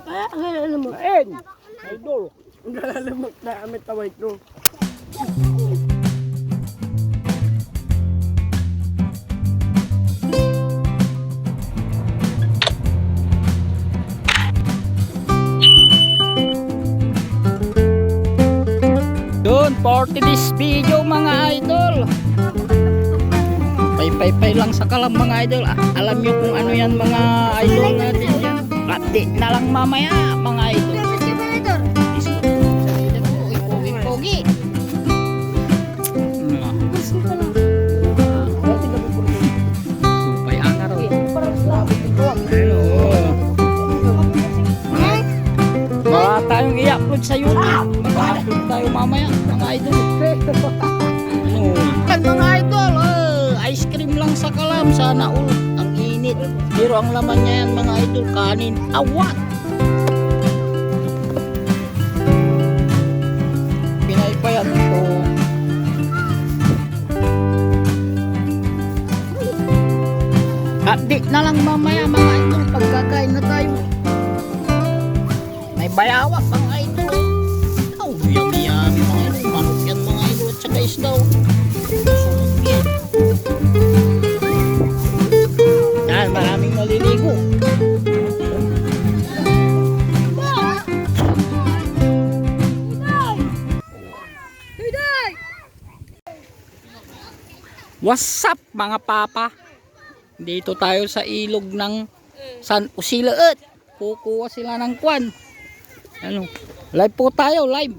Kaya ang lalamog. Kain! Idol! Ang lalamog na amit taway ito. Yun, for this video mga idol. Pay lang sa kalam mga idol. Alam nyo kung ano yan mga idol natin yan. Pati na lang mamaya mga idol. Pogi. Supay angar o. Baka tayong i-upload sa YouTube. Mag-upload tayo mamaya mga idol. Kan mga idol, ice cream lang sa kalam. Sana all ang init. Pero ang laman niya yan mga idol, kanin. Awat! Pinaypayan ko. Update na lang mamaya mga idol. Pagkakain na tayo. May bayawak mga idol. Oh, yummy mga idol. Manok yan mga idol at saka isdaw. Sunog yan. Yan, maraming naliligo. What's up mga papa? Dito tayo sa ilog ng San Usilaet. Kukuha sila ng kwan. Ano? Live po tayo, live.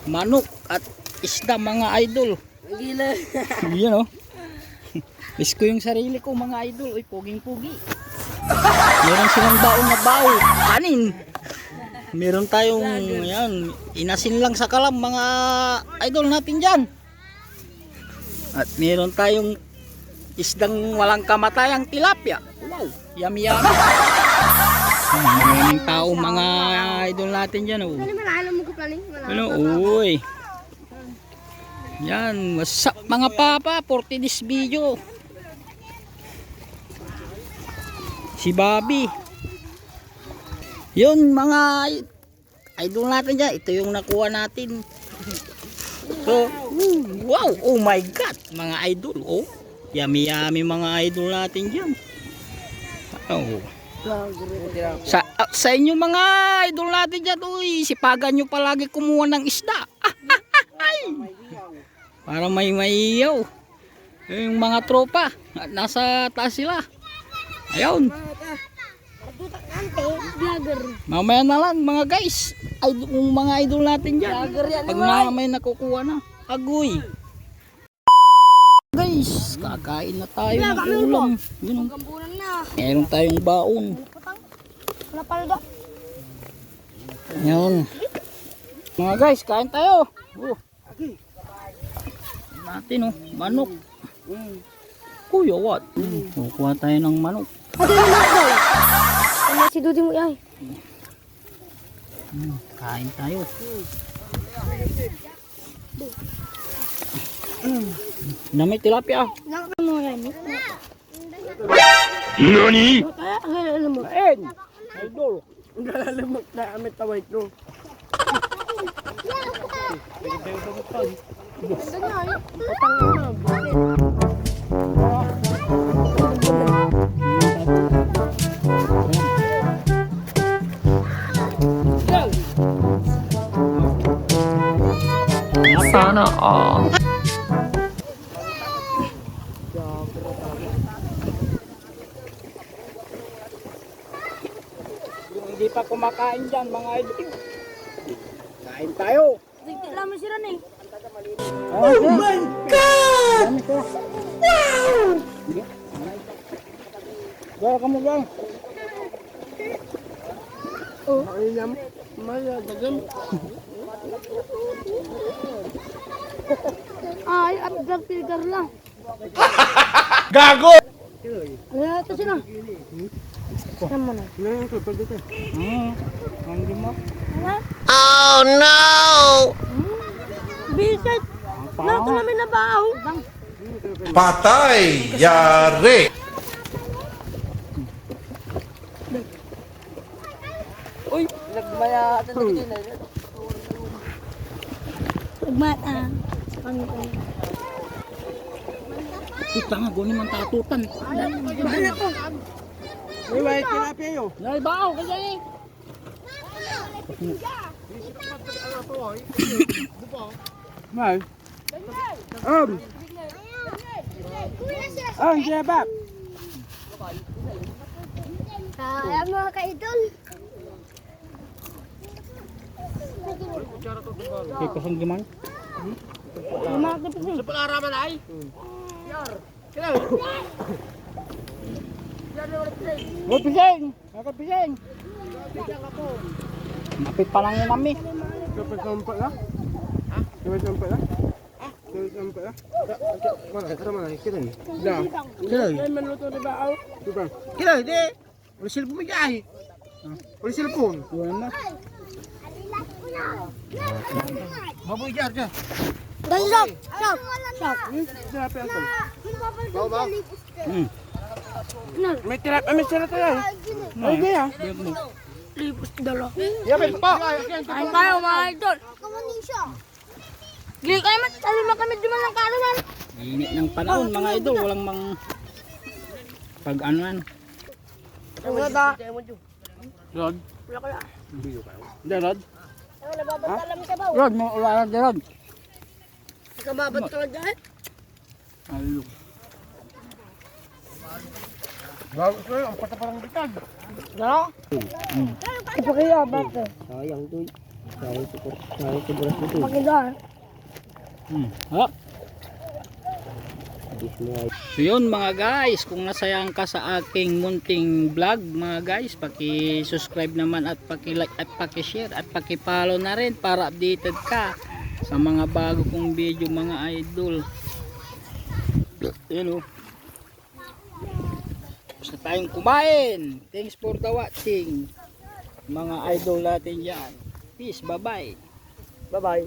Manok at isda mga idol. Gila. Yan o. Miss ko yung sarili ko mga idol. Uy, poging-pogi. Meron silang baon na bao. Kanin. Meron tayong yan, inasin lang sa kalam mga idol natin dyan. At meron tayong isdang walang kamatayang tilapia. Wow, yummy yummy. Maraming tao mga idol natin dyan. Oh. Ano, uy. Yan, what's up mga papa for this video. Si Bobby. Yun mga idol natin dyan. Ito yung nakuha natin. So, wow, oh my god mga idol. Oh, yummy yummy mga idol natin dyan. Oh. Sa inyo mga idol natin dyan, uy, sipagan nyo palagi kumuha ng isda. Para may maiyaw. Yung mga tropa, nasa taas sila. Ayun. Mamaya na lang mga guys. Yung mga idol natin dyan. Pag na may nakukuha na. Agoy. Guys, kakain na tayo ng ulam. Yun, meron tayong baon. Yun. Mga guys, kain tayo. Natin manok. Kuya, what? Kukuha tayo ng manok. Ano yung manok daw? Ano si Dudi mo yan? Kain tayo. Namay tilapia. Nani? Kaya ang lalamog. Kain! Idol! Ang lalamog na amit taway ito. Sana all. Yung hindi pa kumakain dyan mga idol. Kain tayo. Tigil lang mo sila na eh. Oh my God! Wow! Gaya ka mo bang? Oh, ayun maya dagan. Ay, at vlog figure lang. Gago! Ano ito sila? Saan mo na? Hindi mo. Oh no! Bisit! Nato namin na baho. Patay! Yari! Uy, nagmaya ata na din. Nagmata. Puta nga, gunin man tatutan. Uy, may tilapia yun. Naibaw, kasi eh. May. Jebab. Ayan mga ka-idol. Okay, kusang giman. Oh, pising! Ako pising! Napit pa lang yun kami. Dapat sampai lah. Dapat sampai lah. Dapat sampai lah. Mana? Kita mana? Kita ni. Dah. Kita. Ay maluto di ba? Diba? Kita di. Wala cellphone mo gahi. Wala cellphone. Wala na. Baboy jar jar. Dali, stop! Stop! Stop! Tilapia apa? Bawa, bawa. May tilapia, may tilapia. Ay kaya. Lipos dalo. Ya may pa. Kain tayo mga idol. Kamanisya. Gili kayo tali mo kami di man ng karawan. Init ng panahon mga idol. Walang mang pag-anuan. Wala ta. Rod? Wala ko lang. Hindi, Rod? Wala babantalam ka ba? Rod, mo wala na Rod. Kababad ka lang dyan. Alo. Bago ko ang pata parang bitag. Dalo? Ito kaya bakit? Sayang tu. Sayang tu beras itu. Pakidar. Ha? So yun mga guys, kung nasayang ka sa aking munting vlog mga guys, paki-subscribe naman at paki-like at paki-share at paki-follow na rin para updated ka sa mga bago kong video mga idol. Yun o. Basta tayong kumain. Thanks for the watching mga idol natin yan. Peace, bye bye. Bye bye.